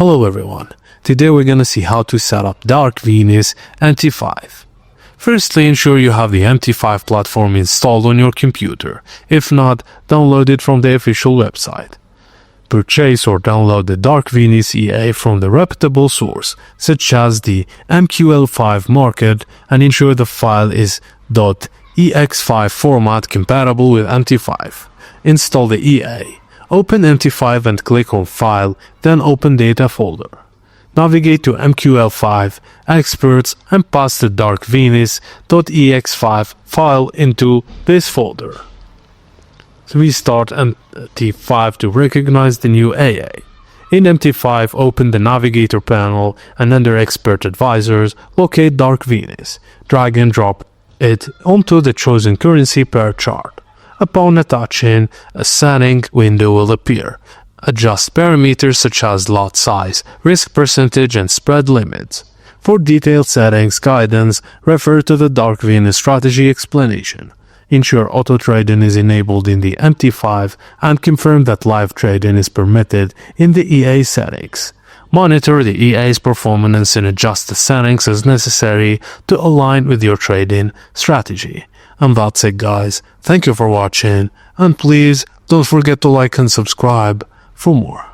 Hello everyone, today we're gonna see how to set up Dark Venus MT5. Firstly, ensure you have the MT5 platform installed on your computer. If not, download it from the official website. Purchase or download the Dark Venus EA from the reputable source, such as the MQL5 market, and ensure the file is .ex5 format compatible with MT5. Install the EA. Open MT5 and click on File, then open Data folder. Navigate to MQL5, Experts, and pass the Dark Venus.ex5 file into this folder. So we start MT5 to recognize the new AA. In MT5, open the Navigator panel and under Expert Advisors, locate Dark Venus. Drag and drop it onto the chosen currency pair chart. Upon attaching, a setting window will appear. Adjust parameters such as lot size, risk percentage, and spread limits. For detailed settings guidance, refer to the Dark Venus strategy explanation. Ensure auto trading is enabled in the MT5 and confirm that live trading is permitted in the EA settings. Monitor the EA's performance and adjust the settings as necessary to align with your trading strategy. And that's it, guys. Thank you for watching, and please don't forget to like and subscribe for more.